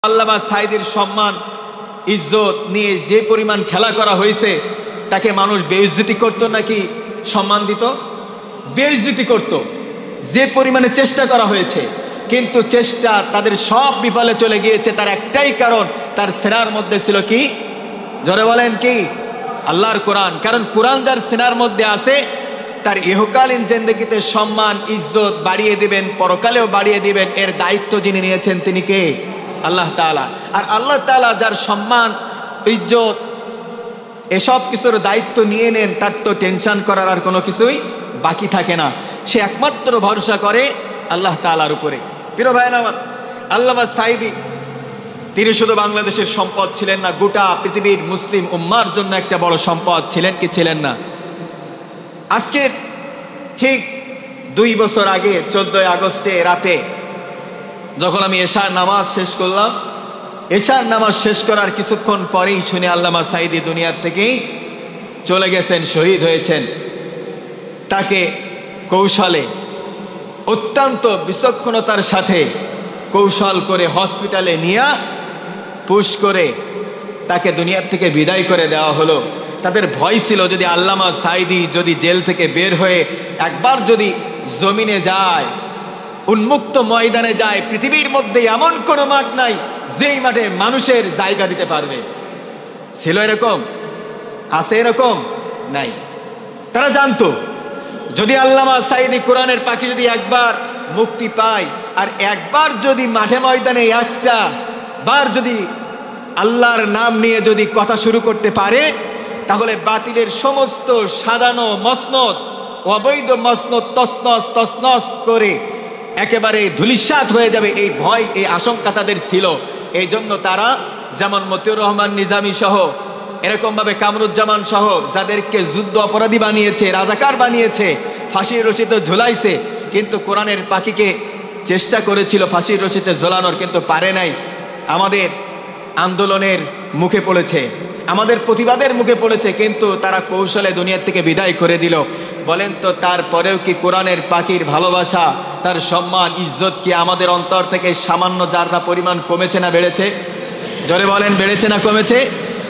আল্লামা সাঈদীর সম্মান ইজ্জত নিয়ে যে পরিমাণ খেলা করা হয়েছে, তাকে মানুষ বেইজ্জতি করত নাকি সম্মান দিত? বেইজ্জতি করত। যে পরিমাণে চেষ্টা করা হয়েছে, কিন্তু চেষ্টা তাদের সব বিফলে চলে গিয়েছে। তার একটাই কারণ, তার সিনার মধ্যে ছিল কি? জোরে বলেন কি? আল্লাহর কোরআন। কারণ কোরআন যার সিনার মধ্যে আছে, তার ইহকালীন জিন্দেগিতে সম্মান ইজ্জত বাড়িয়ে দিবেন, পরকালেও বাড়িয়ে দিবেন। এর দায়িত্ব যিনি নিয়েছেন তিনি কে? আল্লাহ তাআলা। আর আল্লাহ তাআলা যার সম্মান ইজ্জত এসব কিছুর দায়িত্ব নিয়ে নেন, তার তো টেনশন করার আর কোনো কিছুই বাকি থাকে না। সে একমাত্র ভরসা করে আল্লাহ তাআলার উপরে। প্রিয় ভাইরা আমার, আল্লামা সাঈদী তিনি শুধু বাংলাদেশের সম্পদ ছিলেন না, গোটা পৃথিবীর মুসলিম উম্মার জন্য একটা বড় সম্পদ ছিলেন। কি ছিলেন না? আজকের ঠিক 2 বছর আগে 14 আগস্টে রাতে যখন আমি এশার নামাজ শেষ করলাম, এশার নামাজ শেষ করার কিছুক্ষণ পরেই শুনে আল্লামা সাঈদী দুনিয়ার থেকেই চলে গেছেন, শহীদ হয়েছেন। তাকে কৌশলে, অত্যন্ত বিচক্ষণতার সাথে কৌশল করে হসপিটালে নিয়ে পুশ করে তাকে দুনিয়ার থেকে বিদায় করে দেওয়া হলো। তাদের ভয় ছিল, যদি আল্লামা সাঈদী যদি জেল থেকে বের হয়ে একবার যদি জমিনে যায়, উন্মুক্ত ময়দানে যায়, পৃথিবীর মধ্যে এমন কোনো মাঠ নাই যেই মাঠে মানুষের জায়গা দিতে পারবে। ছিল এরকম? আছে এরকম? নাই। তারা জানতো, যদি আল্লামা সাঈদী কোরআনের পাখি যদি একবার মুক্তি পায়, আর একবার যদি মাঠে ময়দানে একটা বার যদি আল্লাহর নাম নিয়ে যদি কথা শুরু করতে পারে, তাহলে বাতিলের সমস্ত সাজানো মসনদ, অবৈধ মসনদ তছনছ তছনছ করে একেবারে ধূলিসাৎ হয়ে যাবে। এই ভয়, এই আশঙ্কা তাদের ছিল। এই জন্য তারা যেমন মতিউর রহমান নিজামী সহ, এরকমভাবে কামরুজ্জামান সহ, যাদেরকে যুদ্ধ অপরাধী বানিয়েছে, রাজাকার বানিয়েছে, ফাঁসির রশিতে ঝুলাইছে, কিন্তু কোরআনের পাখিকে চেষ্টা করেছিল ফাঁসির রশিতে ঝোলানোর, কিন্তু পারে নাই। আমাদের আন্দোলনের মুখে পড়েছে, আমাদের প্রতিবাদের মুখে পড়েছে, কিন্তু তারা কৌশলে দুনিয়ার থেকে বিদায় করে দিল। বলেন তো, তারপরেও কি কোরআনের পাখির ভালোবাসা, তার সম্মান ইজ্জত কি আমাদের অন্তর থেকে সামান্য যাররা পরিমাণ কমেছে না বেড়েছে? জোরে বলেন, বেড়েছে না কমেছে?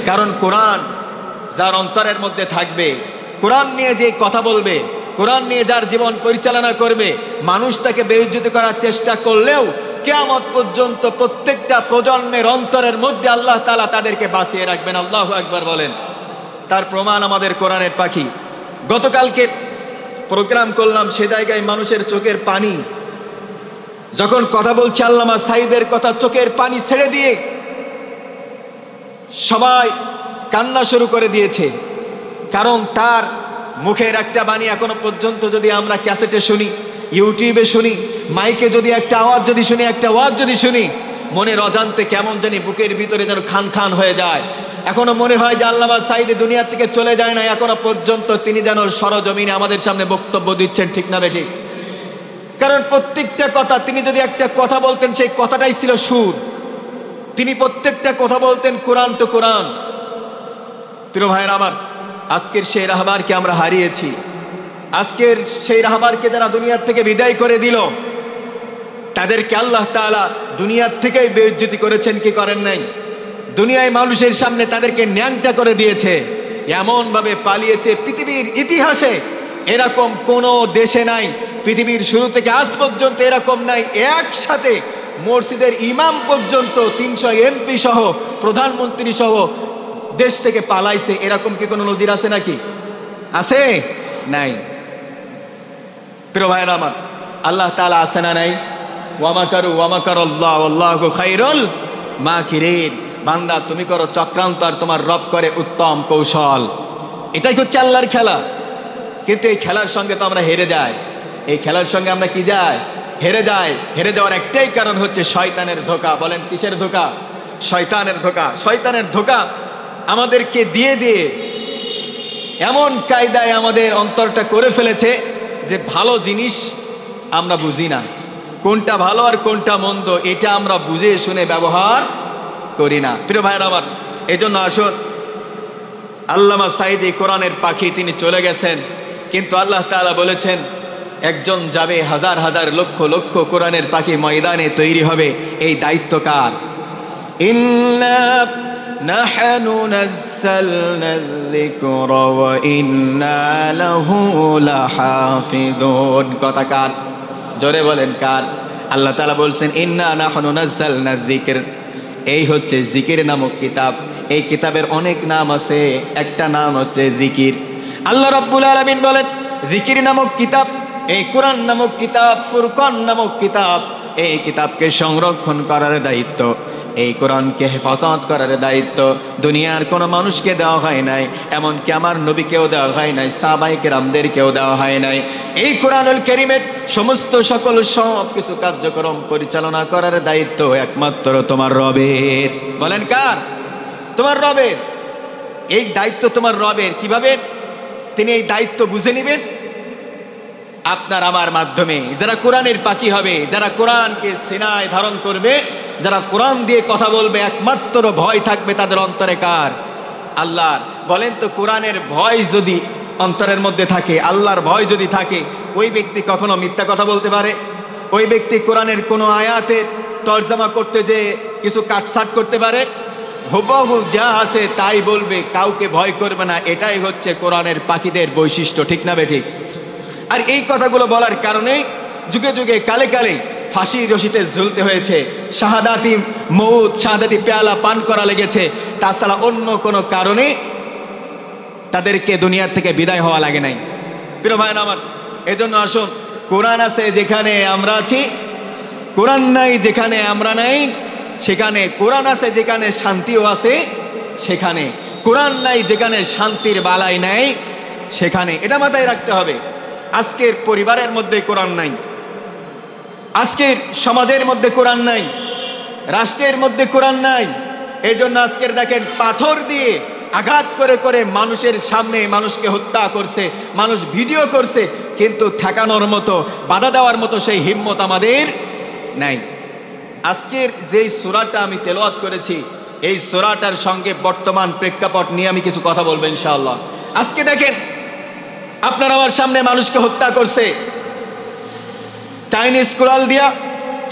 কারণ কোরআন যার অন্তরের মধ্যে থাকবে, কোরআন নিয়ে যে কথা বলবে, কোরআন নিয়ে যার জীবন পরিচালনা করবে, মানুষ তাকে বেইজ্জতি করার চেষ্টা করলেও কিয়ামত পর্যন্ত প্রত্যেকটা প্রজন্মের অন্তরের মধ্যে আল্লাহ তাআলা তাদেরকে বাঁচিয়ে রাখবেন। আল্লাহু আকবার বলেন। তার প্রমাণ আমাদের কোরআনের পাখি। গতকালকে প্রোগ্রাম করলাম, সে জায়গায় মানুষের চোখের পানি, যখন কথা বলছে আল্লামা সাঈদের কথা, চোখের পানি ছেড়ে দিয়ে সবাই কান্না শুরু করে দিয়েছে। কারণ তার মুখের একটা বাণী এখনো পর্যন্ত যদি আমরা ক্যাসেটে শুনি, ইউটিউবে শুনি, মাইকে যদি একটা আওয়াজ যদি শুনি, একটা ওয়াজ যদি শুনি, মনের অজান্তে কেমন জানি বুকের ভিতরে যেন খান খান হয়ে যায়। এখনো মনে হয় যে আল্লামা সাঈদী দুনিয়ার থেকে চলে যায় না, এখনো পর্যন্ত তিনি যেন সরজমিনে আমাদের সামনে বক্তব্য দিচ্ছেন। ঠিক না বেঠিক? কারণ প্রত্যেকটা কথা, তিনি যদি একটা কথা বলতেন, সেই কথাটাই ছিল সুর। তিনি প্রত্যেকটা কথা বলতেন কোরআন তো কোরআন। প্রিয় ভাইয়েরা আমার, আজকের সেই রাহবারকে আমরা হারিয়েছি। আজকের সেই রাহবারকে যারা দুনিয়ার থেকে বিদায় করে দিল, তাদেরকে আল্লাহ তাআলা দুনিয়ার থেকেই বেইজ্জতি করেছেন, কি করেন নাই? দুনিয়ায় মানুষের সামনে তাদেরকে ন্যাংটা করে দিয়েছে, এমনভাবে পালিয়েছে। পৃথিবীর ইতিহাসে এরকম কোনো দেশে নাই, পৃথিবীর শুরু থেকে আজ পর্যন্ত এরকম নাই। একসাথে মসজিদের ইমাম পর্যন্ত 300 এমপি সহ, প্রধানমন্ত্রী সহ দেশ থেকে পালাইছে। এরকম কি কোনো নজির আছে নাকি? আছে? নাই। প্রিয় ভাইরা আমার, আল্লাহ তাআলা আছে না নাই? ওয়া মাকারু ওয়া মাকারাল্লাহ ওয়াল্লাহু খায়রুল মাকিরিন। বান্দা, তুমি করো চক্রান্ত, আর তোমার রব করে উত্তম কৌশল। এটাই হচ্ছে আল্লাহর খেলা। কিন্তু এই খেলার সঙ্গে তো আমরা হেরে যাই। এই খেলার সঙ্গে আমরা কি যাই? হেরে যাই। হেরে যাওয়ার একটাই কারণ হচ্ছে শয়তানের ধোঁকা। বলেন, কিসের ধোঁকা? শয়তানের ধোঁকা। শয়তানের ধোঁকা আমাদেরকে দিয়ে দিয়ে এমন কায়দায় আমাদের অন্তরটা করে ফেলেছে যে ভালো জিনিস আমরা বুঝি না, কোনটা ভালো আর কোনটা মন্দ এটা আমরা বুঝে শুনে ব্যবহার করি না। প্রিয় ভাইরা আমার, এই জন্য আসুন, আল্লামা সাঈদী কোরআনের পাখি, তিনি চলে গেছেন, কিন্তু আল্লাহ তাআলা বলেছেন একজন যাবে, হাজার হাজার লক্ষ লক্ষ কোরআনের পাখি ময়দানে তৈরি হবে। এই দায়িত্ব কার? ইন্না নাহনু নাযালনা যিকরা ওয়া ইন্না লাহু লাহাফিজুন। কথা কার? জোরে বলেন কার? আল্লাহ তাআলা বলছেন ইন্না নাহনু নাযালনা যিকর, এই হচ্ছে জিকির নামক কিতাব। এই কিতাবের অনেক নাম আছে, একটা নাম আছে জিকির। আল্লাহ রাব্বুল আলামিন বলেন জিকির নামক কিতাব, এই কোরআন নামক কিতাব, ফুরকান নামক কিতাব, এই কিতাবকে সংরক্ষণ করার দায়িত্ব, এই কোরআনকে হেফাজত করার দায়িত্ব দুনিয়ার কোনো মানুষকে দেওয়া হয় নাই, এমনকি আমার নবীকেও দেওয়া হয় নাই, সাহাবায়ে কেরামদেরকেও দেওয়া হয় নাই। এই কোরআনুল কারীমের সমস্ত সকল সব কিছু কার্যক্রম পরিচালনা করার দায়িত্ব একমাত্র তোমার রবের। বলেন কার? তোমার রবের। এই দায়িত্ব তোমার রবের। কিভাবে তিনি এই দায়িত্ব বুঝে নেবেন? আপনার আমার মাধ্যমে। যারা কোরআনের পাখি হবে, যারা কোরআনকে সিনায় ধারণ করবে, যারা কোরআন দিয়ে কথা বলবে, একমাত্র ভয় থাকবে তাদের অন্তরে কার? আল্লাহর। বলেন তো, কোরআনের ভয় যদি অন্তরের মধ্যে থাকে, আল্লাহর ভয় যদি থাকে, ওই ব্যক্তি কখনো মিথ্যা কথা বলতে পারে? ওই ব্যক্তি কোরআনের কোনো আয়াতের তরজমা করতে যে কিছু কাটছাট করতে পারে? হুবহু যা আছে তাই বলবে, কাউকে ভয় করবে না। এটাই হচ্ছে কোরআনের পাখিদের বৈশিষ্ট্য। ঠিক না বেঠিক? আর এই কথাগুলো বলার কারণেই যুগে যুগে কালে কালে ফাঁসি রশিতে ঝুলতে হয়েছে, শাহাদাতি মউত, শাহাদাতি পেয়ালা পান করা লেগেছে। তাছাড়া অন্য কোনো কারণে তাদেরকে দুনিয়ার থেকে বিদায় হওয়া লাগে নাই। প্রিয় ভাই আমার, এজন্য আসুন, কোরআন আছে যেখানে আমরা আছি, কোরআন নাই যেখানে আমরা নাই সেখানে, কোরআন আছে যেখানে শান্তিও আছে সেখানে, কোরআন নাই যেখানে শান্তির বালাই নাই সেখানে। এটা মাথায় রাখতে হবে। আজকের পরিবারের মধ্যে কোরআন নাই, আজকের সমাজের মধ্যে কোরআন নাই, রাষ্ট্রের মধ্যে কোরআন নাই। এই জন্য আজকের দেখেন পাথর দিয়ে আঘাত করে করে মানুষের সামনে মানুষকে হত্যা করছে, মানুষ ভিডিও করছে, কিন্তু ঠেকানোর মতো, বাধা দেওয়ার মতো সেই হিম্মত আমাদের নাই। আজকের যেই সূরাটা আমি তেলাওয়াত করেছি, এই সূরাটার সঙ্গে বর্তমান প্রেক্ষাপট নিয়ে আমি কিছু কথা বলবো ইনশাআল্লাহ। আজকে দেখেন আপনার আমার সামনে মানুষকে হত্যা করছে, চাইনিজ কুড়াল দিয়া,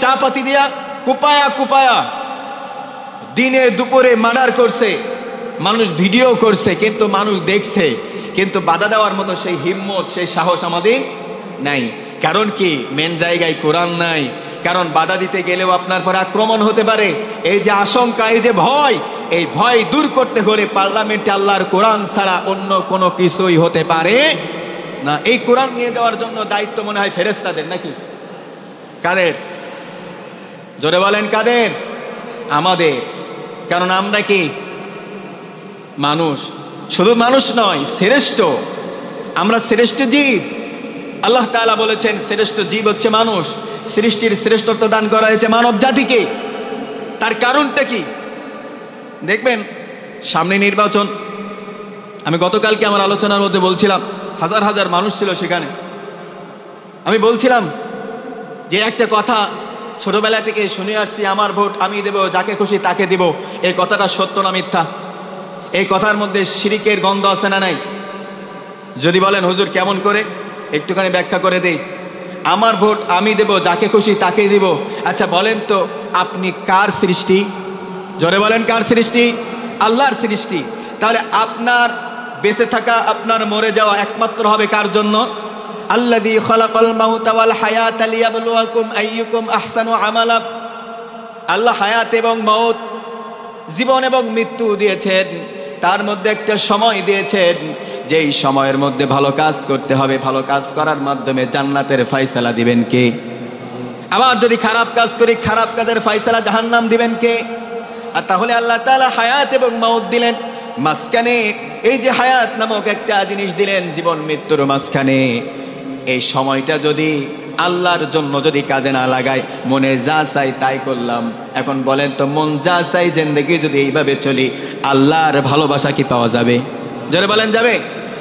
চাপাতি দিয়া, কুপায়া কুপায়া দিনে দুপুরে মার্ডার করছে, মানুষ ভিডিও করছে, কিন্তু মানুষ দেখছে, কিন্তু বাধা দেওয়ার মতো সেই হিম্মত, সেই সাহস আমাদের নাই। কারণ কি? মেন জায়গায় কোরআন নাই। কারণ বাধা দিতে গেলেও আপনার পর আক্রমণ হতে পারে। এই যে আশঙ্কা, এই যে ভয়, এই ভয় দূর করতে হলে পার্লামেন্টে আল্লাহর কোরআন ছাড়া অন্য কোনো কিছুই হতে পারে না। এই কোরআন নিয়ে যাওয়ার জন্য দায়িত্ব মনে হয় ফেরেশতাদের, নাকি কাদের? জোরে বলেন কাদের? আমাদের। কারণ আমরা কি মানুষ? শুধু মানুষ নয়, শ্রেষ্ঠ। আমরা শ্রেষ্ঠ জীব। আল্লাহ তাআলা বলেছেন শ্রেষ্ঠ জীব হচ্ছে মানুষ। সৃষ্টির শ্রেষ্ঠত্ব দান করা হয়েছে মানব জাতিকে। তার কারণটা কি? দেখবেন সামনে নির্বাচন। আমি গতকালকে আমার আলোচনার মধ্যে বলছিলাম, হাজার হাজার মানুষ ছিল সেখানে। আমি বলছিলাম যে একটা কথা ছোটবেলা থেকে শুনে আসছি, আমার ভোট আমি দেব, যাকে খুশি তাকে দিব। এই কথাটা সত্য না মিথ্যা? এই কথার মধ্যে শিরিকের গন্ধ আছে না নাই? যদি বলেন হুজুর কেমন করে, একটুখানি ব্যাখ্যা করে দেই। আমার ভোট আমি দেব, যাকে খুশি তাকে দিব। আচ্ছা বলেন তো, আপনি কার সৃষ্টি? জোরে বলেন কার সৃষ্টি? আল্লাহর সৃষ্টি। তাহলে আপনার বেঁচে থাকা, আপনার মরে যাওয়া একমাত্র হবে কার জন্য? আল্লাযী খালাকাল মাউতা ওয়াল হায়াতা লিয়াবলুয়াকুম আইয়ুকুম আহসানু আমালা। আল্লাহ হায়াত এবং মউত, জীবন এবং মৃত্যু দিয়েছেন, তার মধ্যে একটা সময় দিয়েছেন, যেই সময়ের মধ্যে ভালো কাজ করতে হবে। ভালো কাজ করার মাধ্যমে জান্নাতের ফয়সালা দিবেন কে? আবার যদি খারাপ কাজ করি, খারাপ কাজের ফয়সালা জাহান্নাম দিবেন কে? আর তাহলে আল্লাহ তাআলা হায়াত এবং মউত দিলেন, মাঝখানে এই যে হায়াত নামক একটা জিনিস দিলেন, জীবন মৃত্যুর মাঝখানে এই সময়টা যদি আল্লাহর জন্য যদি কাজে না লাগাই, মনে যা চাই তাই করলাম। এখন বলেন তো, মন যা চাই জিন্দেগি যদি এইভাবে চলি, আল্লাহর ভালোবাসা কি পাওয়া যাবে? জোরে বলেন যাবে?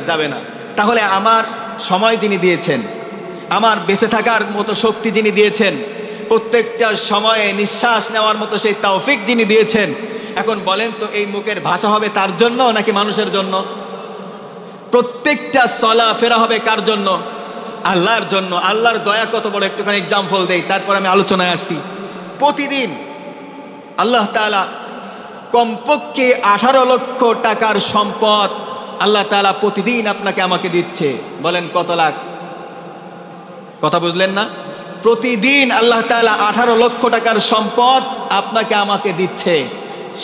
যাবে না। তাহলে আমার সময় যিনি দিয়েছেন, আমার বেঁচে থাকার মতো শক্তি যিনি দিয়েছেন, প্রত্যেকটা সময়ে নিঃশ্বাস নেওয়ার মতো সেই তৌফিক যিনি দিয়েছেন, এখন বলেন তো এই মুখের ভাষা হবে তার জন্য নাকি মানুষের জন্য? প্রত্যেকটা চলা ফেরা হবে কার জন্য? আল্লাহর জন্য। আল্লাহর দয়া কত বড়, একটুখানি এক্সাম্পল দেই, তারপর আমি আলোচনায় আসছি। প্রতিদিন আল্লাহ তাআলা কমপক্ষে 18 লক্ষ টাকার সম্পদ আল্লাহ তাআলা প্রতিদিন আপনাকে আমাকে দিচ্ছে। বলেন কত লাখ? কথা বুঝলেন না? প্রতিদিন আল্লাহ তাআলা 18 লক্ষ টাকার সম্পদ আপনাকে আমাকে দিচ্ছে।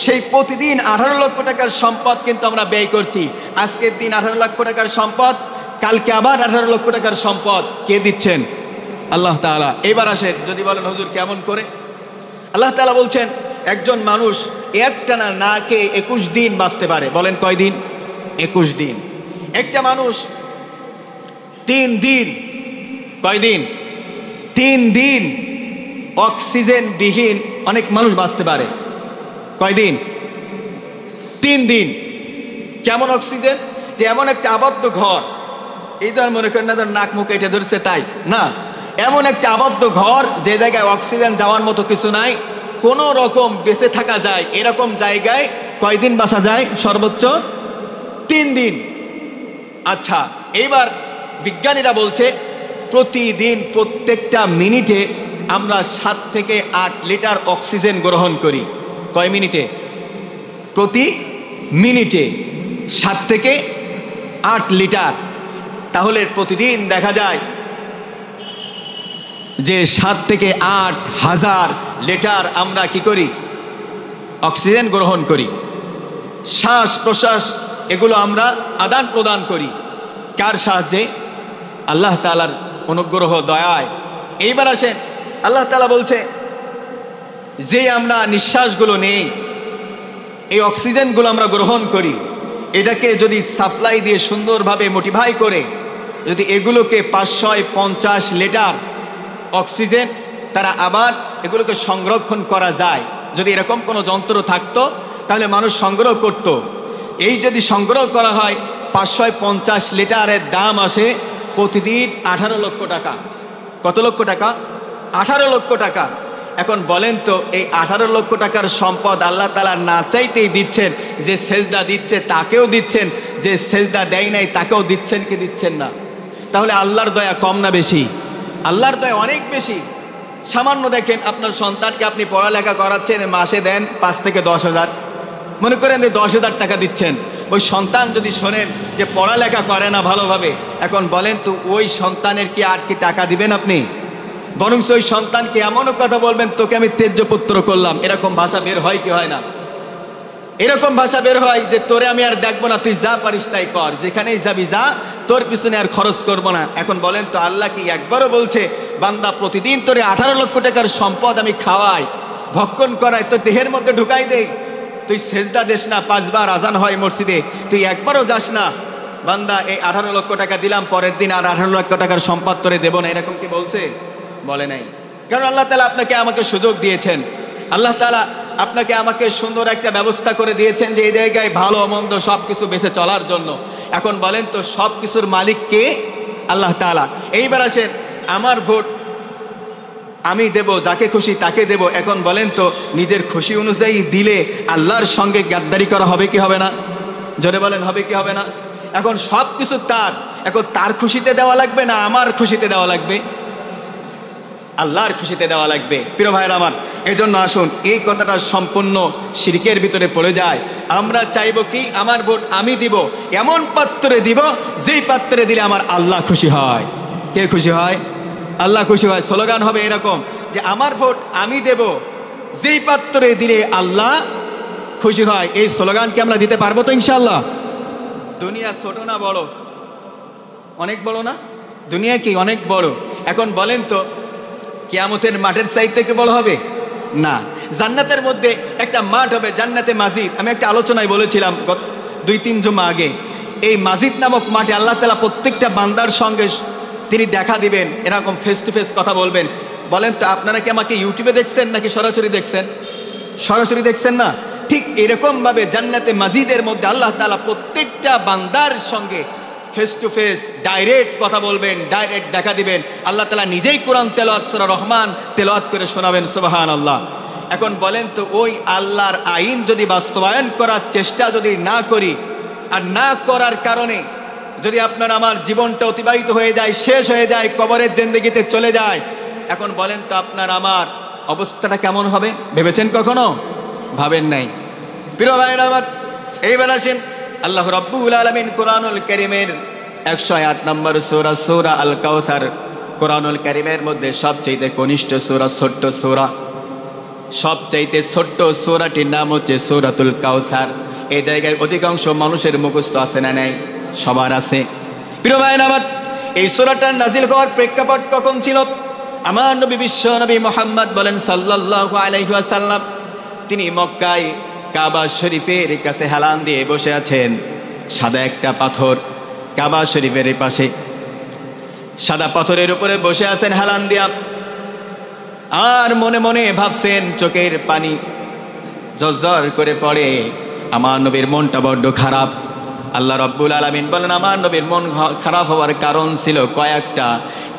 সেই প্রতিদিন 18 লক্ষ টাকার সম্পদ কিন্তু আমরা ব্যয় করছি। আজকের দিন 18 লক্ষ টাকার সম্পদ, কালকে আবার 18 লক্ষ টাকার সম্পদ কে দিচ্ছেন? আল্লাহ তাআলা। এবার আসেন, যদি বলেন হুজুর কেমন করে? আল্লাহ তাআলা বলছেন একজন মানুষ একটানা না খেয়ে 21 দিন বাঁচতে পারে। বলেন কয় দিন? 21 দিন। একটা মানুষ 3 দিন, কয় দিন? 3 দিন অক্সিজেন বিহীন অনেক মানুষ বাঁচতে পারে। কয় দিন? 3 দিন। কেমন অক্সিজেন? যে এমন একটা আবদ্ধ ঘর, এই তো আর মনে করেন না নাক মুখ এটা ধরছে তাই না, এমন একটা আবদ্ধ ঘর যে জায়গায় অক্সিজেন যাওয়ার মতো কিছু নাই, কোনো রকম বেঁচে থাকা যায়, এরকম জায়গায় কয়দিন বাঁচা যায়? সর্বোচ্চ 3 দিন। আচ্ছা, এইবার বিজ্ঞানীরা বলছে প্রতিদিন প্রত্যেকটা মিনিটে আমরা 7 থেকে 8 লিটার অক্সিজেন গ্রহণ করি। কয় মিনিটে? প্রতি মিনিটে 7 থেকে 8 লিটার। তাহলে প্রতিদিন দেখা যায় যে 7 থেকে 8 হাজার লিটার আমরা কি করি? অক্সিজেন গ্রহণ করি। শ্বাস প্রশ্বাস এগুলো আমরা আদান প্রদান করি। কার সাহায্যে? আল্লাহ তাআলার অনুগ্রহ দয়ায়। এইবার আসেন, আল্লাহ তাআলা বলছে যে আমরা নিঃশ্বাসগুলো নেই, এই অক্সিজেনগুলো আমরা গ্রহণ করি, এটাকে যদি সাপ্লাই দিয়ে সুন্দরভাবে মোটিফাই করে যদি এগুলোকে 550 লিটার অক্সিজেন তারা আবার এগুলোকে সংরক্ষণ করা যায়, যদি এরকম কোনো যন্ত্র থাকতো তাহলে মানুষ সংগ্রহ করত। এই যদি সংগ্রহ করা হয় 550 লিটারের দাম আসে প্রতিদিন 18 লক্ষ টাকা। কত লক্ষ টাকা? 18 লক্ষ টাকা। এখন বলেন তো এই 18 লক্ষ টাকার সম্পদ আল্লাহ তাআলা না চাইতেই দিচ্ছেন। যে সেজদা দিচ্ছে তাকেও দিচ্ছেন, যে সেজদা দেয় নাই তাকেও দিচ্ছেন কি দিচ্ছেন না? তাহলে আল্লাহর দয়া কম না বেশি? আল্লাহর দয়া অনেক বেশি। সামান্য দেখেন, আপনার সন্তানকে আপনি পড়ালেখা করাচ্ছেন, মাসে দেন 5 থেকে 10 হাজার, মনে করেন 10,000 টাকা দিচ্ছেন। ওই সন্তান যদি শোনেন যে পড়ালেখা করে না ভালোভাবে, এখন বলেন তো ওই সন্তানের কি আর কি টাকা দিবেন আপনি? বরং ওই সন্তানকে এমনও কথা বলবেন, তোকে আমি তেজ্যপুত্র করলাম। এরকম ভাষা বের হয় কি হয় না? এরকম ভাষা বের হয় যে তোরে আমি আর দেখবো না, তুই যা পারিস তাই কর, যেখানেই যাবি যা, তোর পিছনে আর খরচ করবো না। এখন বলেন তো আল্লাহ কি একবারও বলছে বান্দা প্রতিদিন তোরে 18 লক্ষ টাকার সম্পদ আমি খাওয়াই, ভক্ষণ করাই, তোর দেহের মধ্যে ঢুকাই দেই, তুই সেজদা দেস না, 5 বার আজান হয় মসজিদে, তুই একবারও যাস না, বান্দা এই 18 লক্ষ টাকা দিলাম, পরের দিন আর 18 লক্ষ টাকার সম্পদ তোরে দেবো না, এরকম কি বলছে? বলে নাই। কারণ আল্লাহ তাআলা আপনাকে আমাকে সুযোগ দিয়েছেন। আল্লাহ তাআলা আপনাকে আমাকে সুন্দর একটা ব্যবস্থা করে দিয়েছেন যে এই জায়গায় ভালো মন্দ সব কিছু বেঁচে চলার জন্য। এখন বলেন তো সব কিছুর মালিক কে? আল্লাহ তাআলা। এইবার আসেন, আমার ভোট আমি দেব, যাকে খুশি তাকে দেব। এখন বলেন তো নিজের খুশি অনুযায়ী দিলে আল্লাহর সঙ্গে গাদ্দারি করা হবে কি হবে না? জোরে বলেন, হবে কি হবে না? এখন সব কিছু তার, এখন তার খুশিতে দেওয়া লাগবে না আমার খুশিতে দেওয়া লাগবে? আল্লাহর খুশিতে দেওয়া লাগবে। প্রিয় ভাইরা আমার, এই জন্য আসুন, এই কথাটা সম্পূর্ণ শিরকের ভিতরে পড়ে যায়। আমরা চাইব কি আমার ভোট আমি দিব, এমন পাত্রে দিব যেই পাত্রে দিলে আমার আল্লাহ খুশি হয়। কে খুশি হয়? আল্লাহ খুশি হয়। স্লোগান হবে এরকম যে আমার ভোট আমি দেব যেই পাত্রে দিলে আল্লাহ খুশি হয়। এই স্লোগানকে আমরা দিতে পারবো তো ইনশাআল্লাহ? দুনিয়া ছোট না বড়? অনেক বড় না? দুনিয়া কি অনেক বড়? এখন বলেন তো কিয়ামতের মাঠের সাইড থেকে বড় হবে না? জান্নাতের মধ্যে একটা মাঠ হবে, জান্নাতে মাজিদ। আমি একটা আলোচনায় বলেছিলাম গত 2-3 জুমা আগে, এই মাজিদ নামক মাঠে আল্লাহ তাআলা প্রত্যেকটা বান্দার সঙ্গে তিনি দেখা দিবেন, এরকম ফেস টু ফেস কথা বলবেন। বলেন তো আপনারা কি আমাকে ইউটিউবে দেখছেন নাকি সরাসরি দেখছেন? সরাসরি দেখছেন না? ঠিক এরকমভাবে জান্নাতে মাজিদের মধ্যে আল্লাহ তাআলা প্রত্যেকটা বান্দার সঙ্গে ফেস টু ফেস ডাইরেক্ট কথা বলবেন, ডাইরেক্ট দেখা দিবেন। আল্লাহ তাআলা নিজেই কোরআন তেলাওয়াত সূরা রহমান তেলাওয়াত করে শোনাবেন, সুবহানাল্লাহ। এখন বলেন তো ওই আল্লাহর আইন যদি বাস্তবায়ন করার চেষ্টা যদি না করি, আর না করার কারণে যদি আপনার আমার জীবনটা অতিবাহিত হয়ে যায়, শেষ হয়ে যায়, কবরের জিন্দেগিতে চলে যায়, এখন বলেন তো আপনার আমার অবস্থাটা কেমন হবে? ভেবেছেন কখনো? ভাবেন নাই। প্রিয় ভাইরা আমার, এইবার আসেন আল্লাহ রাব্বুল আলামিন কোরআনুল কারীমের 108 নম্বর সূরা, সূরা আল কাউসার, কোরআনুল কারীমের মধ্যে সবচেয়ে কনিষ্ঠ সূরা, ছোট্ট সূরা, সবচাইতে ছোট্ট সূরাটির নাম হচ্ছে সূরাতুল কাউসার। এই জায়গায় অধিকাংশ মানুষের মুখস্থ আছে না নাই? সবার আছে। প্রিয় ভাইরা আমার, এই সূরাটার নাজিল হওয়ার প্রেক্ষাপট কখন ছিল? আমার নবী বিশ্ব নবী মুহাম্মদ বলেন সাল্লাল্লাহু আলাইহি ওয়াসাল্লাম, তিনি মক্কায় কাবা শরীফের কাছে হেলান দিয়ে বসে আছেন। সাদা একটা পাথর কাবা শরীফের পাশে, সাদা পাথরের উপরে বসে আছেন হেলান দিয়া, আর মনে মনে ভাবছেন, চোখের পানি ঝরঝর করে পড়ে। আমার নবীর মনটা বড্ড খারাপ। আল্লাহ রাব্বুল আলামিন বলেন, আমার নবীর মন খারাপ হওয়ার কারণ ছিল কয়েকটা।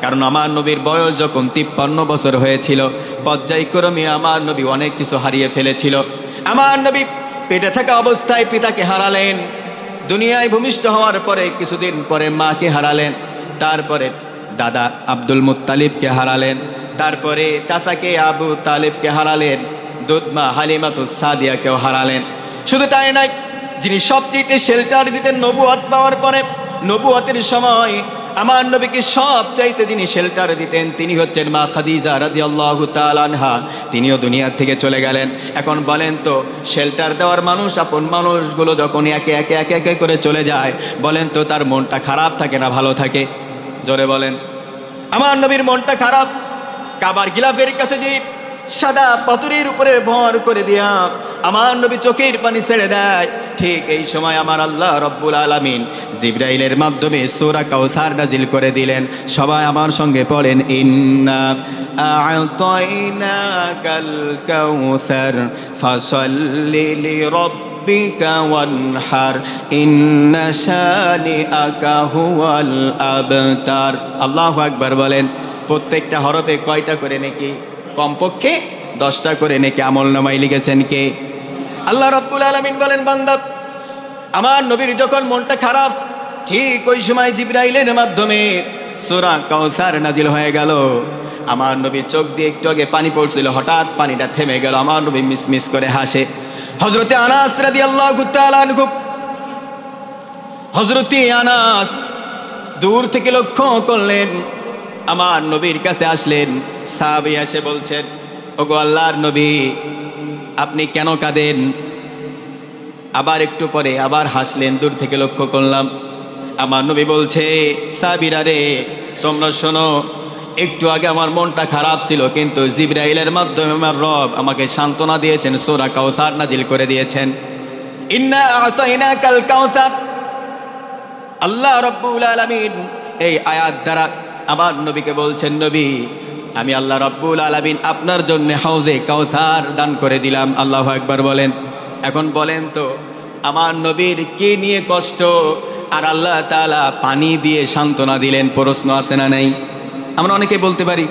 কারণ আমার নবীর বয়স যখন 53 বছর হয়েছিল, পর্যায়ক্রমে আমার নবী অনেক কিছু হারিয়ে ফেলেছিল। আমার নবী পেটে থাকা অবস্থায় পিতাকে হারালেন, দুনিয়ায় ভূমিষ্ঠ হওয়ার পরে কিছুদিন পরে মাকে হারালেন, তারপরে দাদা আব্দুল মুত্তালিবকে হারালেন, তারপরে চাচাকে আবু তালিবকে হারালেন, দুধমা হালিমাতুস সাদিয়াকেও হারালেন। শুধু তাই নয়, যিনি সবচেয়ে শেল্টার দিতেন নবুয়ত পাওয়ার পরে, নবুয়তের সময় আমার নবীকে সবচাইতে যিনি শেল্টার দিতেন, তিনি হচ্ছেন মা খাদিজা রাদিয়াল্লাহু তাআলা আনহা। তিনিও দুনিয়ার থেকে চলে গেলেন। এখন বলেন তো, শেল্টার দেওয়ার মানুষ, আপন মানুষগুলো যখন একে একে একে একে করে চলে যায়, বলেন তো তার মনটা খারাপ থাকে না ভালো থাকে? জোরে বলেন। আমার নবীর মনটা খারাপ। কাবার গিলাফের কাছে যে সাদা পাথরের উপরে ভর করে দিয়া আমার নবী চোখের পানি ছেড়ে দেয়, ঠিক এই সময় আমার আল্লাহ রাব্বুল আলামিন জিবরাইলের মাধ্যমে সূরা কাউসার নাজিল করে দিলেন। সবাই আমার সঙ্গে পড়েন, ইন্না আ'তাইনাকাল কাউসার ফাসাল্লি লিরাব্বিকা ওয়ানহার ইন্না শানিআকা হুয়াল আবতার। আল্লাহু আকবার বলেন। প্রত্যেকটা হরফে কয়টা করে নেকি? কমপক্ষে 10টা করে নেকি আমলনামায় লিখেছেন কে? আল্লাহ রাব্বুল আলামিন বলেন, বান্দা আমার নবীর যখন মনটা খারাপ, ঠিক ওই সময় জিবরাইলের মাধ্যমে সূরা কাউসার নাজিল হয়ে গেল। আমার নবীর চোখ দিয়ে একটু আগে পানি পড়ছিল, হঠাৎ পানিটা থেমে গেল। আমার নবী মিসমিস করে হাসে। হযরতে আনাস রাদিয়াল্লাহু তাআলা আনহু, হযরতে আনাস দূর থেকে লক্ষ্য করলেন, আমার নবীর কাছে আসলেন। সাহাবী এসে বলছেন, ওগো আল্লাহর নবী, আপনি কেন কাঁদেন? আবার একটু পরে আবার হাসলেন, দূর থেকে লক্ষ্য করলাম। আমার নবী বলছে, সাহাবীরা রে, তোমরা শোনো, একটু আগে আমার মনটা খারাপ ছিল, কিন্তু জিবরাইলের মাধ্যমে আমার রব আমাকে সান্ত্বনা দিয়েছেন, সূরা কাউসার নাজিল করে দিয়েছেন। ইন্না আ'তাইনাকাল কাউসার। আল্লাহ রাব্বুল আলামিন এই আয়াত দ্বারা আমার নবীকে বলছেন, নবী, আমি আল্লাহ রাব্বুল আলামিন আপনার জন্য হাউজে কাউসার দান করে দিলাম। আল্লাহু আকবার বলেন। এখন বলেন তো, আমার নবীর কে নিয়ে কষ্ট, আর আল্লাহ তাআলা পানি দিয়ে সান্ত্বনা দিলেন? প্রশ্ন আছে না নাই? আমরা অনেকে বলতে পারি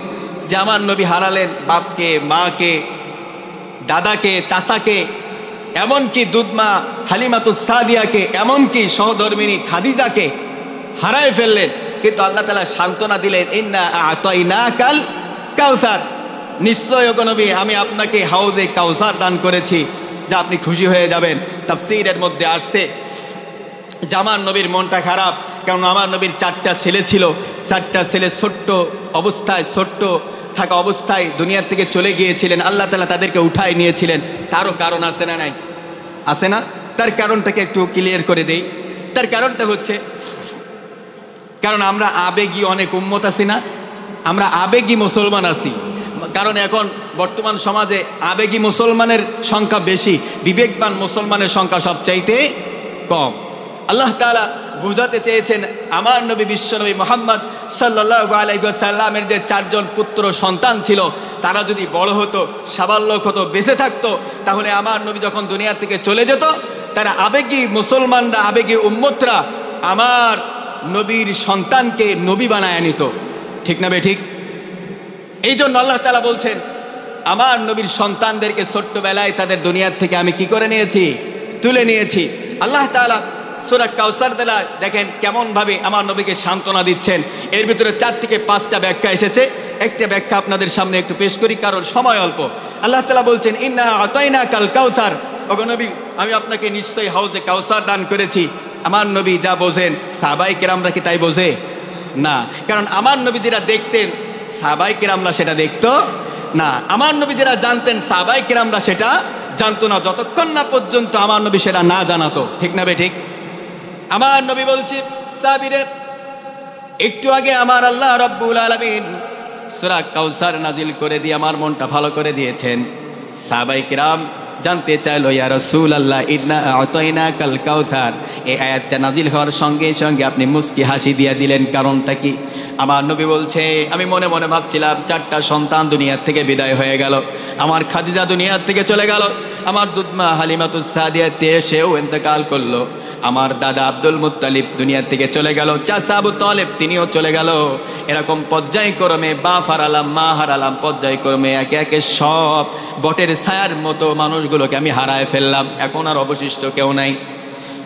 যে আমার নবী হারালেন বাপকে, মাকে, দাদাকে, চাচাকে, এমনকি দুধমা হালিমাতুস সাদিয়াকে, এমনকি সহধর্মিনী খাদিজাকে হারায় ফেললেন, কিন্তু আল্লাহ তাআলা সান্ত্বনা দিলেন, ইন্না আ'তাইনাকাল কাউসার। নিশ্চয় ওগো নবী, আমি আপনাকে হাউজে কাউসার দান করেছি, যা আপনি খুশি হয়ে যাবেন। তাফসীরের মধ্যে আসছে যে আমার নবীর মনটা খারাপ, কারণ আমার নবীর 4টা ছেলে ছিল। 4টা ছেলে ছোট্ট অবস্থায়, ছোট্ট থাকা অবস্থায় দুনিয়ার থেকে চলে গিয়েছিলেন। আল্লাহ তাআলা তাদেরকে উঠায় নিয়েছিলেন। তারও কারণ আছে না নাই? আছে না? তার কারণটাকে একটু ক্লিয়ার করে দেই। তার কারণটা হচ্ছে, কারণ আমরা আবেগী অনেক উম্মত আছি না, আমরা আবেগী মুসলমান আছি। কারণ এখন বর্তমান সমাজে আবেগী মুসলমানের সংখ্যা বেশি, বিবেকবান মুসলমানের সংখ্যা সবচাইতে কম। আল্লাহ তাআলা বুঝাতে চেয়েছেন, আমার নবী বিশ্বনবী মুহাম্মদ সাল্লাল্লাহু আলাইহি ওয়াসাল্লামের যে 4 জন পুত্র সন্তান ছিল, তারা যদি বড় হতো, সাবালক হতো, বেঁচে থাকতো, তাহলে আমার নবী যখন দুনিয়া থেকে চলে যেত, তারা আবেগী মুসলমানরা, আবেগী উম্মতরা আমার নবীর সন্তানকে নবী বানায় নিত। ঠিক না বে ঠিক? এই জন্য আল্লাহ তাআলা বলছেন, আমার নবীর সন্তানদেরকে ছোট্টবেলায় তাদের দুনিয়ার থেকে আমি কি করে নিয়েছি? তুলে নিয়েছি। আল্লাহ তাআলা সূরা কাউসার দ্বারা দেখেন কেমন ভাবে আমার নবীকে সান্ত্বনা দিচ্ছেন। এর ভিতরে 4 থেকে 5টা ব্যাখ্যা এসেছে। একটা ব্যাখ্যা আপনাদের সামনে একটু পেশ করি, কারণ সময় অল্প। আল্লাহ তাআলা বলছেন, ইন্না আ'তাইনাকাল কাউসার ওগো নবী, আমি আপনাকে নিশ্চয়ই হাউজে কাউসার দান করেছি। আমার নবী যা বোঝেন সাহাবায়ে কেরামরা কি তাই বোঝে না? কারণ আমার নবী যেটা দেখতেন সাহাবায়ে কেরামরা সেটা দেখতো না। আমার নবী যেটা জানতেন সাহাবায়ে কেরামরা সেটা জানতো না, যতক্ষণ না পর্যন্ত আমার নবী সেটা না জানাতো। ঠিক না বে ঠিক? আমার নবী বলছে সাহাবীরে, একটু আগে আমার আল্লাহ রাব্বুল আলামিন সূরা কাউসার নাজিল করে দিয়ে আমার মনটা ভালো করে দিয়েছেন। সাহাবায়ে কেরাম জানতে চাইলো, ইয়া রাসূলুল্লাহ ইন্না আ'তাইনাকাল কাউসার, এই আয়াতটা নাজিল হওয়ার সঙ্গে সঙ্গে আপনি মুস্কি হাসি দিয়ে দিলেন, কারণটা কি? আমার নবী বলছে, আমি মনে মনে ভাবছিলাম 4টা সন্তান দুনিয়ার থেকে বিদায় হয়ে গেল, আমার খাদিজা দুনিয়ার থেকে চলে গেল, আমার দুধমা হালিমাতুস সাদিয়া সেও ইন্তেকাল করলো, আমার দাদা আব্দুল মুত্তালিব দুনিয়ার থেকে চলে গেল, চাচা আবু তালেব তিনিও চলে গেল। এরকম পর্যায়ক্রমে বাপ হারালাম, মা হারালাম, পর্যায়ক্রমে একে একে সব বটের ছায়ার মতো মানুষগুলোকে আমি হারায় ফেললাম, এখন আর অবশিষ্ট কেউ নাই।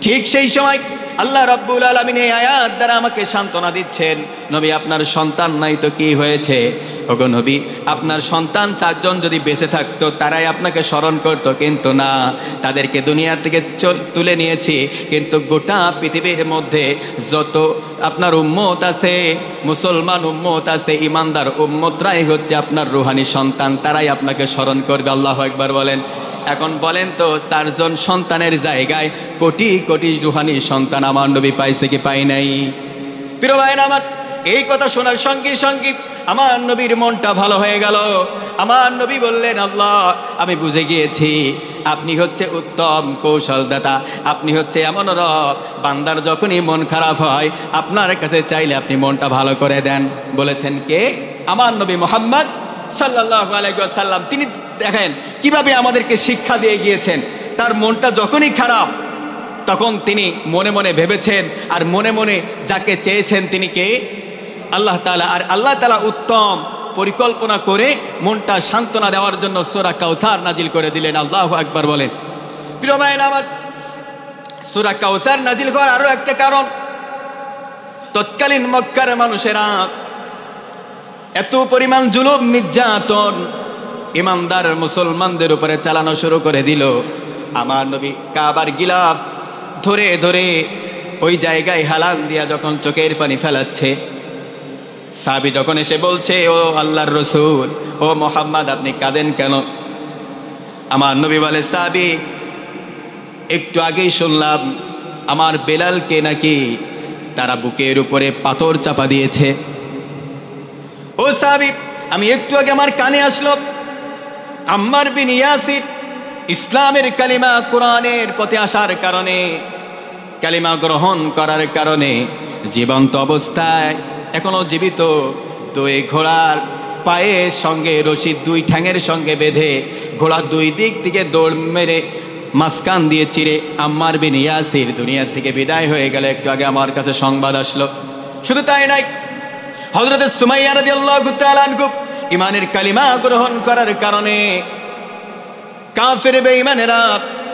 ঠিক সেই সময় আল্লাহ রাব্বুল আলামিন এই আয়াত দ্বারা আমাকে সান্ত্বনা দিচ্ছেন, নবী আপনার সন্তান নাই তো কি হয়েছে? ওগো নবী, আপনার সন্তান 4 জন যদি বেঁচে থাকতো তারাই আপনাকে স্মরণ করত, কিন্তু না, তাদেরকে দুনিয়া থেকে তুলে নিয়েছি। কিন্তু গোটা পৃথিবীর মধ্যে যত আপনার উম্মত আছে, মুসলমান উম্মত আছে, ইমানদার উম্মতরাই হচ্ছে আপনার রুহানি সন্তান, তারাই আপনাকে স্মরণ করবে। আল্লাহু আকবার বলেন। এখন বলেন তো, 4 জন সন্তানের জায়গায় কোটি কোটি রুহানি সন্তান আমার নবী পাইছে কি পাই নাই? প্রিয় ভাইরা আমার, এই কথা শোনার সঙ্গে সঙ্গে আমার নবীর মনটা ভালো হয়ে গেল। আমার নবী বললেন, আল্লাহ আমি বুঝে গিয়েছি আপনি হচ্ছে উত্তম কৌশলদাতা, আপনি হচ্ছে এমন রব, বান্দার যখনই মন খারাপ হয় আপনার কাছে চাইলে আপনি মনটা ভালো করে দেন। বলেছেন কে? আমার নবী মুহাম্মদ সাল্লাল্লাহু আলাইহি ওয়াসাল্লাম। তিনি দেখেন কিভাবে আমাদেরকে শিক্ষা দিয়ে গিয়েছেন। তার মনটা যখনই খারাপ তখন তিনি মনে মনে ভেবেছেন, আর মনে মনে যাকে চেয়েছেন তিনি কে? আল্লাহ তাআলা। আর আল্লাহ তাআলা উত্তম পরিকল্পনা করে মনটা সান্ত্বনা দেওয়ার জন্য সূরা কাউসার নাজিল করে দিলেন। আল্লাহু আকবার বলেন। প্রিয় ভাইরা আমার, সূরা কাউসার নাজিল করার আরো একটা কারণ, তৎকালীন মক্কার মানুষেরা এত পরিমাণ জুলুম নির্যাতন ইমানদার মুসলমানদের উপরে চালানো শুরু করে দিল। আমার নবী কাবার গিলাফ ধরে ধরে ওই জায়গায় হালান দিয়া যখন চোখের পানি ফেলাচ্ছে, সাহাবী যখন এসে বলছে, ও আল্লাহর রসুল, ও মুহাম্মদ আপনি কাঁদেন কেন? আমার নবী বলে, সাহাবী একটু আগেই শুনলাম আমার বেলালকে নাকি তারা বুকের উপরে পাথর চাপা দিয়েছে। ও সাহাবী, আমি একটু আগে আমার কানে আসলো আম্মার বিন ইয়াসির ইসলামের কালিমা, কোরআনের পথে আসার কারণে, কালিমা গ্রহণ করার কারণে জীবন্ত অবস্থায় এখনো জীবিত 2 ঘোড়ার পায়ের সঙ্গে রশি 2 ঠ্যাঙের সঙ্গে বেঁধে ঘোড়া 2 দিক থেকে দৌড় মেরে মাঝখান দিয়ে চিরে আম্মার বিন ইয়াসির দুনিয়ার থেকে বিদায় হয়ে গেল। একটু আগে আমার কাছে সংবাদ আসলো। শুধু তাই নয়, হযরত সুমাইয়া রাদিয়াল্লাহু তাআলা আনহু ইমানের কালিমা গ্রহণ করার কারণে কাফের বেঈমানেরা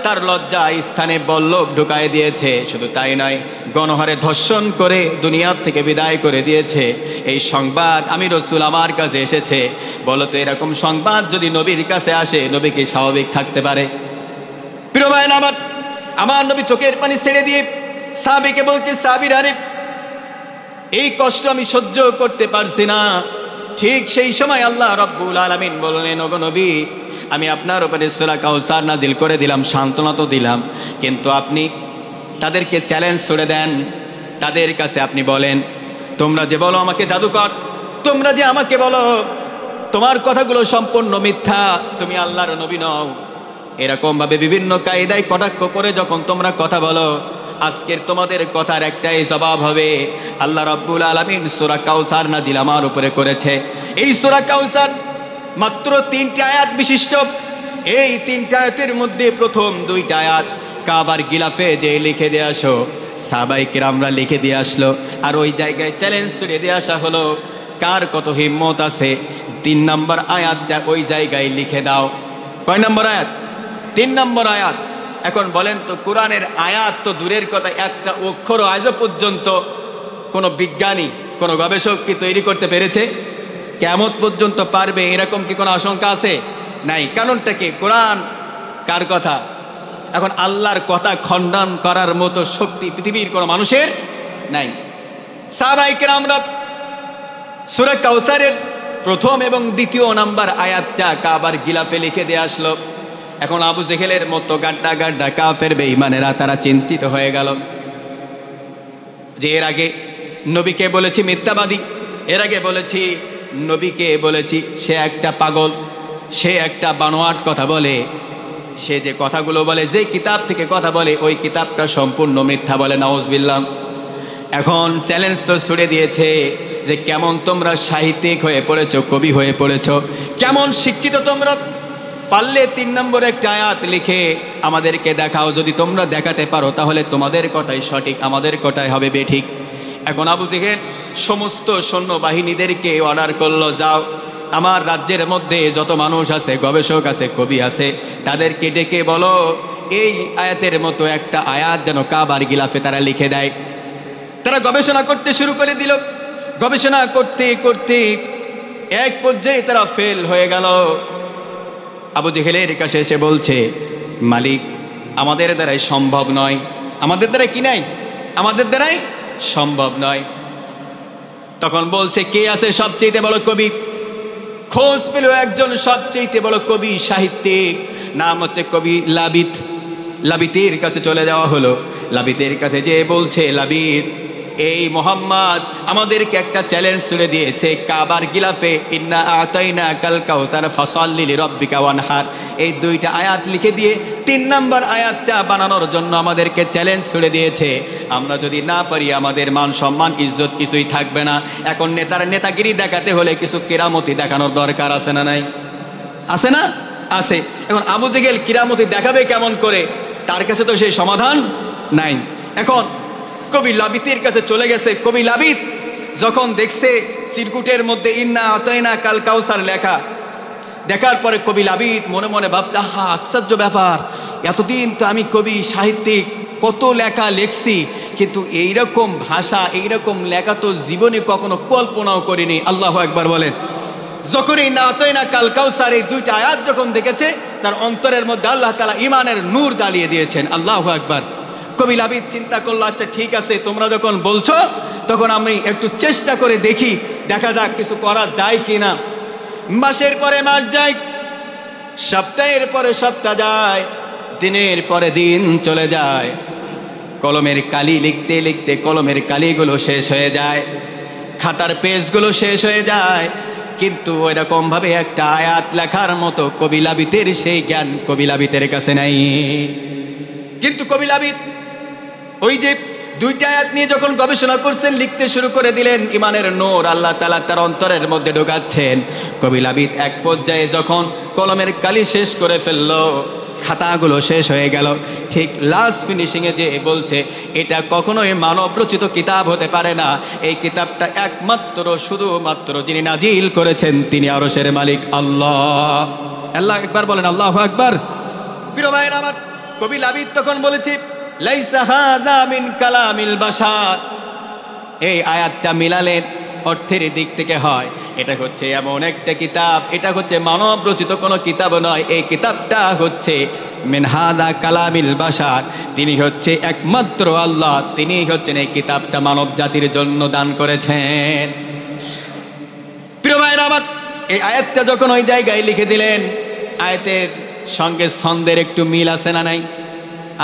তার লজ্জা স্থানে বল্লভ ঢুকায় দিয়েছে। শুধু তাই নয়, গণহারে ধর্ষণ করে দুনিয়ার থেকে বিদায় করে দিয়েছে। এই সংবাদ আমি রাসূল আমার কাছে এসেছে। বলো তো, এরকম সংবাদ যদি নবীর কাছে আসে, নবী কি স্বাভাবিক থাকতে পারে? প্রিয় ভাই আমার নবী চোখের পানি ছেড়ে দিয়ে সাহাবীকে বলছে, সাহাবীর আরে এই কষ্ট আমি সহ্য করতে পারছি না। ঠিক সেই সময় আল্লাহ রাব্বুল আলামিন বললেন, ওগো নবী, আমি আপনার উপরে সূরা কাউসার নাজিল করে দিলাম, সান্ত্বনা তো দিলাম, কিন্তু আপনি তাদেরকে চ্যালেঞ্জ ছুড়ে দেন। তাদের কাছে আপনি বলেন, তোমরা যে বলো আমাকে জাদুকর, তোমরা যে আমাকে বলো তোমার কথাগুলো সম্পূর্ণ মিথ্যা, তুমি আল্লাহর নবী নও, এরকমভাবে বিভিন্ন কায়দায় কটাক্ষ করে যখন তোমরা কথা বলো, আজকের তোমাদের কথার একটাই জবাব হবে, আল্লাহ রাব্বুল আলামিন সূরা কাউসার নাজিল আমার উপরে করেছে। এই সূরা কাউসার মাত্র 3টি আয়াত বিশিষ্ট। এই 3টি আয়াতের মধ্যে প্রথম 2টা আয়াত কাবার গিলাফে যে লিখে দিয়ে আসো, সাহাবায়ে কেরামরা লিখে দিয়ে আসলো। আর ওই জায়গায় চ্যালেঞ্জ ছুড়ে দিয়ে আসা হলো, কার কত হিম্মত আছে 3 নম্বর আয়াতটা ওই জায়গায় লিখে দাও। কয় নম্বর আয়াত? 3 নম্বর আয়াত। এখন বলেন তো, কোরআনের আয়াত তো দূরের কথা, একটা অক্ষর আজও পর্যন্ত কোনো বিজ্ঞানী, কোনো গবেষক কি তৈরি করতে পেরেছে? কিয়ামত পর্যন্ত পারবে এরকম কি কোনো আশঙ্কা আছে? নাই। কারণটা কি? কোরআন কার কথা? এখন আল্লাহর কথা খণ্ডন করার মতো শক্তি পৃথিবীর কোনো মানুষের নাই। সাহাবায়ে কেরামরা সূরা কাউসারের প্রথম এবং দ্বিতীয় নাম্বার আয়াতটা কাবার গিলাফে লিখে দিয়ে আসলো। এখন আবু জেহেলের মতো গাড্ডা গাড্ডা কাফের বেঈমানেরা তারা চিন্তিত হয়ে গেল যে এর আগে নবীকে বলেছি মিথ্যাবাদী, এর আগে বলেছি নবীকে বলেছি সে একটা পাগল, সে একটা বানোয়াট কথা বলে, সে যে কথাগুলো বলে, যে কিতাব থেকে কথা বলে ওই কিতাবটা সম্পূর্ণ মিথ্যা বলে, নাউজুবিল্লাহ। এখন চ্যালেঞ্জ তো ছুড়ে দিয়েছে যে কেমন তোমরা সাহিত্যিক হয়ে পড়েছো, কবি হয়ে পড়েছো, কেমন শিক্ষিত তোমরা, পারলে 3 নম্বর একটা আয়াত লিখে আমাদেরকে দেখাও, যদি তোমরা দেখাতে পারো তাহলে তোমাদের কথাই সঠিক, আমাদের কথাই হবে বেঠিক। এখন আবু জেহেল সমস্ত সৈন্যবাহিনীদেরকে অর্ডার করলো, যাও আমার রাজ্যের মধ্যে যত মানুষ আছে, গবেষক আছে, কবি আছে, তাদেরকে ডেকে বলো এই আয়াতের মতো একটা আয়াত যেন কাবার গিলাফে তারা লিখে দেয়। তারা গবেষণা করতে শুরু করে দিল। গবেষণা করতে করতে এক পর্যায়ে তারা ফেল হয়ে গেল। আবু জেহেলের কাছে এসে বলছে, মালিক আমাদের দ্বারাই সম্ভব নয়, আমাদের দ্বারাই কি নাই, আমাদের দ্বারাই সম্ভব নয়। তখন বলছে কে আছে সবচেয়ে বড় কবি? খোঁজ পেল একজন সবচেয়ে বড় কবি সাহিত্যিক, নাম হচ্ছে কবি লাবিত। লাবিতের কাছে চলে যাওয়া হলো। লাবিতের কাছে যে বলছে, লাবিত এই মোহাম্মদ আমাদেরকে একটা চ্যালেঞ্জ ছুড়ে দিয়েছে কাবার গিলাফে, ইন্না আতাইনা কাল কাউসার ফাসাল্লি লিরাব্বিকা ওয়ানহার, এই 2টা আয়াত লিখে দিয়ে 3 নম্বর আয়াতটা বানানোর জন্য আমাদেরকে চ্যালেঞ্জ ছুড়ে দিয়েছে। আমরা যদি না পারি আমাদের মান সম্মান ইজ্জত কিছুই থাকবে না। এখন নেতার নেতাগিরি দেখাতে হলে কিছু কেরামতি দেখানোর দরকার আছে না নাই? আছে না? আছে। এখন আবু জেহেল কেরামতি দেখাবে কেমন করে? তার কাছে তো সেই সমাধান নাই। এখন কবি লাবিতের কাছে চলে গেছে। কবি লাবিত যখন দেখছে চিরকুটের মধ্যে ইন্না আতাইনা কাল কাউসার লেখা, দেখার পরে কবি লাবিত মনে মনে ভাবছে, আহা আশ্চর্য ব্যাপার, এতদিন তো আমি কবি সাহিত্যিক, কত লেখা লেখছি, কিন্তু এইরকম ভাষা এইরকম লেখা তো জীবনে কখনো কল্পনাও করিনি। আল্লাহু আকবার বলেন। যখন ইন্না আতাইনা কাল কাউসার এই 2টা আয়াত যখন দেখেছে, তার অন্তরের মধ্যে আল্লাহ তাআলা ঈমানের নূর জ্বালিয়ে দিয়েছেন। আল্লাহু আকবার। কবি লাবিদ চিন্তা করলো, আচ্ছা ঠিক আছে, তোমরা যখন বলছো তখন আমি একটু চেষ্টা করে দেখি, দেখা যাক কিছু করা যায় কিনা। মাসের পরে মাস যায়, সপ্তাহের পরে সপ্তাহ যায়, দিনের পরে দিন চলে যায়। কলমের কালি লিখতে লিখতে কলমের কালিগুলো শেষ হয়ে যায়, খাতার পেজগুলো শেষ হয়ে যায়, কিন্তু ওইরকমভাবে একটা আয়াত লেখার মতো কবি লাবিতের সেই জ্ঞান কবি লাবিতের কাছে নাই। কিন্তু কবি লাবিত ওই যে 2টা আয়াত নিয়ে যখন গবেষণা করছেন, লিখতে শুরু করে দিলেন, ইমানের নূর আল্লাহ তাআলা তার অন্তরের মধ্যে ঢোকাচ্ছেন। কবি লাবিত এক পর্যায়ে যখন কলমের কালি শেষ করে ফেলল, খাতাগুলো শেষ হয়ে গেল, ঠিক লাস্ট ফিনিশিংয়ে যে বলছে এটা কখনোই মানব রচিত কিতাব হতে পারে না, এই কিতাবটা একমাত্র শুধুমাত্র যিনি নাজিল করেছেন তিনি আরশের মালিক আল্লাহ। আল্লাহ একবার বলেন, আল্লাহু আকবার। প্রিয় ভাইরা আমার, কবি লাবিত তখন বলেছে, লাইসা হাযা মিন কালামিল বাশার, এই আয়াতটা মিলালেন অর্থের দিক থেকে হয়, এটা হচ্ছে এমন একটা কিতাব, এটা হচ্ছে মানব রচিত কোনো কিতাব নয়, এই কিতাবটা হচ্ছে মিন হাযা কালামিল বাশার, তিনি হচ্ছে একমাত্র আল্লাহ, তিনি হচ্ছেন এই কিতাবটা মানব জাতির জন্য দান করেছেন। প্রিয় ভাইরা আমার, এই আয়াতটা যখন ওই জায়গায় লিখে দিলেন, আয়াতের সঙ্গে ছন্দের একটু মিল আছে না নাই?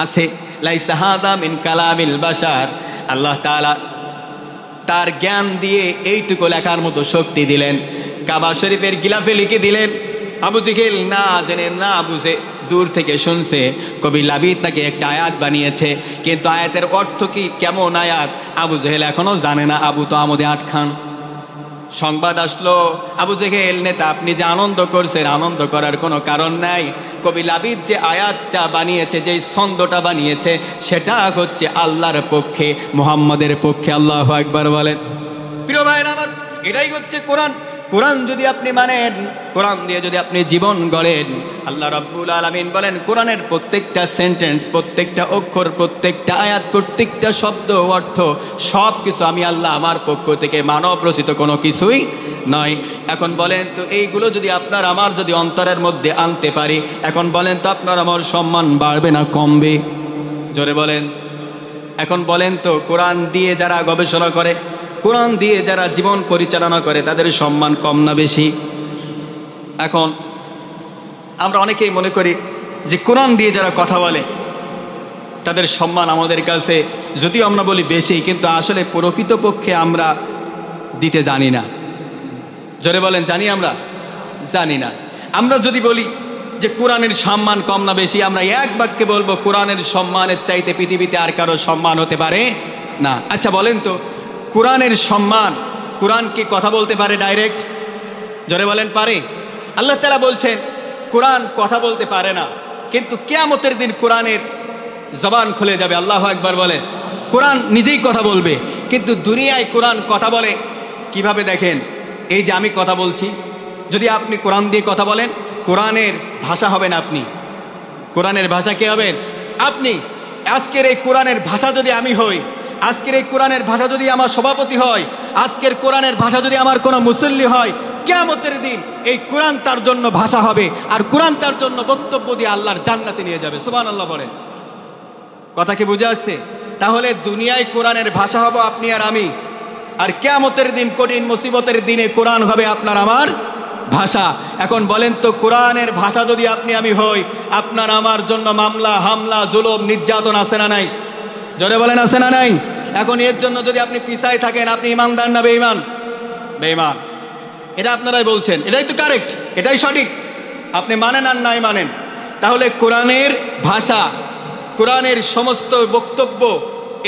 আছে। লাইসা হাযা মিন কালামিল বাশার, আল্লাহ তাআলা তার জ্ঞান দিয়ে এইটুকু লেখার মতো শক্তি দিলেন, কাবা শরীফের গিলাফে লিখে দিলেন। আবু জেহেল না জেনে না বুঝে দূর থেকে শুনছে কবি লাবিদ নাকি একটা আয়াত বানিয়েছে, কিন্তু আয়াতের অর্থ কি, কেমন আয়াত, আবু জেহেল এখনো জানে না। আবু তো আমোদে আট খান। সংবাদ আসলো, আবু জেহেল নেতা আপনি যে আনন্দ করছেন, আনন্দ করার কোনো কারণ নাই। কবি লাবিদ যে আয়াতটা বানিয়েছে, যেই ছন্দটা বানিয়েছে, সেটা হচ্ছে আল্লাহর পক্ষে, মুহাম্মাদের পক্ষে। আল্লাহু আকবার বলেন। প্রিয় ভাইরা আমার, এটাই হচ্ছে কোরআন। কোরআন যদি আপনি মানেন, কোরআন দিয়ে যদি আপনি জীবন গড়েন, আল্লাহ রাব্বুল আলামিন বলেন কোরআনের প্রত্যেকটা সেন্টেন্স, প্রত্যেকটা অক্ষর, প্রত্যেকটা আয়াত, প্রত্যেকটা শব্দ অর্থ সব কিছু আমি আল্লাহ আমার পক্ষ থেকে মানব রচিত কোনো কিছুই নয়। এখন বলেন তো এইগুলো যদি আপনার আমার যদি অন্তরের মধ্যে আনতে পারি, এখন বলেন তো আপনার আমার সম্মান বাড়বে না কমবে? জোরে বলেন। এখন বলেন তো কোরআন দিয়ে যারা গবেষণা করে, কোরআন দিয়ে যারা জীবন পরিচালনা করে তাদের সম্মান কম না বেশি? এখন আমরা অনেকেই মনে করি যে কোরআন দিয়ে যারা কথা বলে তাদের সম্মান আমাদের কাছে যদিও আমরা বলি বেশি, কিন্তু আসলে প্রকৃতপক্ষে আমরা দিতে জানি না। জোরে বলেন, জানি আমরা? জানি না। আমরা যদি বলি যে কোরআনের সম্মান কম না বেশি, আমরা এক বাক্যে বলবো কোরআনের সম্মানের চাইতে পৃথিবীতে আর কারো সম্মান হতে পারে না। আচ্ছা বলেন তো কোরআনের সম্মান, কোরআন কি কথা বলতে পারে ডাইরেক্ট? জোরে বলেন, পারে? আল্লাহ তাআলা বলছেন কোরআন কথা বলতে পারে না, কিন্তু কিয়ামতের দিন কোরআনের জবান খুলে যাবে। আল্লাহু আকবার বলেন। কোরআন নিজেই কথা বলবে, কিন্তু দুনিয়ায় কোরআন কথা বলে কিভাবে দেখেন? এই যে আমি কথা বলছি, যদি আপনি কোরআন দিয়ে কথা বলেন, কোরআনের ভাষা হবেন আপনি। কোরআনের ভাষা কে হবেন? আপনি। আজকের এই কোরআনের ভাষা যদি আমি হই, আজকের এই কোরআনের ভাষা যদি আমার সভাপতি হয়, আজকের কোরআনের ভাষা যদি আমার কোনো মুসল্লি হয়, কিয়ামতের দিন এই কোরআন তার জন্য ভাষা হবে, আর কোরআন তার জন্য বক্তব্য দিয়ে আল্লাহর জান্নাতে নিয়ে যাবে। সুবহানাল্লাহ বলেন। কথা কি বুঝে আসছে? তাহলে দুনিয়ায় কোরআনের ভাষা হব আপনি আর আমি, আর কিয়ামতের দিন কঠিন মুসিবতের দিনে কোরআন হবে আপনার আমার ভাষা। এখন বলেন তো কোরআনের ভাষা যদি আপনি আমি হই, আপনার আমার জন্য মামলা, হামলা, জুলুম, নির্যাতন আছে না নাই? জোরে বলেন, আছে না নাই? এখন এর জন্য যদি আপনি পিছায় থাকেন, আপনি ইমানদার না বেঈমান? বেঈমান। এটা আপনারাই বলছেন, এটাই তো কারেক্ট, এটাই সঠিক। আপনি মানেন আর নাই মানেন। তাহলে কোরআনের ভাষা, কোরআনের সমস্ত বক্তব্য,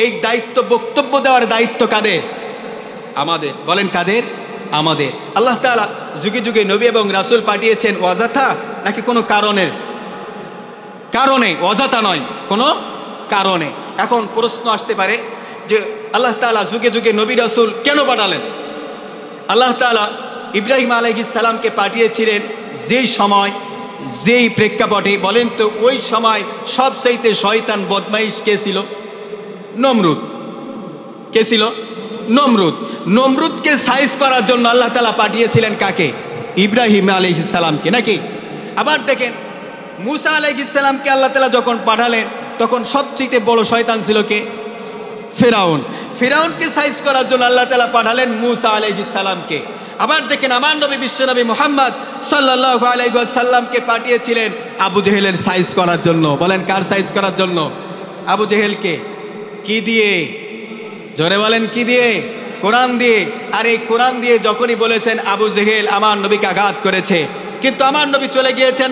এই দায়িত্ব, বক্তব্য দেওয়ার দায়িত্ব কাদের? আমাদের। বলেন কাদের? আমাদের। আল্লাহ তাআলা যুগে যুগে নবী এবং রাসূল পাঠিয়েছেন অযথা নাকি কোনো কারণের? কারণে, অযথা নয়, কোনো কারণে। এখন প্রশ্ন আসতে পারে যে আল্লাহ তাআলা যুগে যুগে নবী রাসূল কেন পাঠালেন? আল্লাহ তাআলা ইব্রাহিম আলাইহিস সালামকে পাঠিয়েছিলেন যেই সময়, যেই প্রেক্ষাপটে, বলেন তো ওই সময় সবচাইতে শয়তান বদমাইশ কে ছিল? নমরুদ। কে ছিল? নমরুদ। নমরুদকে সাইজ করার জন্য আল্লাহ তাআলা পাঠিয়েছিলেন কাকে? ইব্রাহিম আলাইহিস সালামকে, নাকি? আবার দেখেন মুসা আলাইহিস সালামকে আল্লাহ তাআলা যখন পাঠালেন তখন সবচেয়ে বড় শয়তান ছিল কে? ফিরাউন। ফিরাউনকে সাইজ করার জন্য আল্লাহ তাআলা পাঠালেন মুসা আলাইহিস সালামকে। আবার দেখেন আমার নবী বিশ্বনবী মুহাম্মদ সাল্লাল্লাহু আলাইহি ওয়াসাল্লামকে পাঠিয়েছিলেন আবু জেহেলের সাইজ করার জন্য। বলেন কার সাইজ করার জন্য? আবু জেহেলকে। কি দিয়ে? জোরে বলেন, কি দিয়ে? কোরআন দিয়ে। আর এই কোরআন দিয়ে যখনই বলেছেন আবু জেহেল আমার নবীকে আঘাত করেছে, কিন্তু আমার নবী চলে গিয়েছেন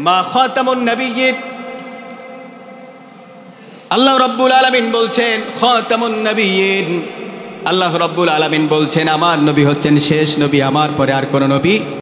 মা খাতামুন নবিয়্যিন। আল্লাহ রাব্বুল আলামিন বলছেন খাতামুন নবিয়্যিন। আল্লাহ রাব্বুল আলামিন বলছেন আমার নবী হচ্ছেন শেষ নবী, আমার পরে আর কোনো নবী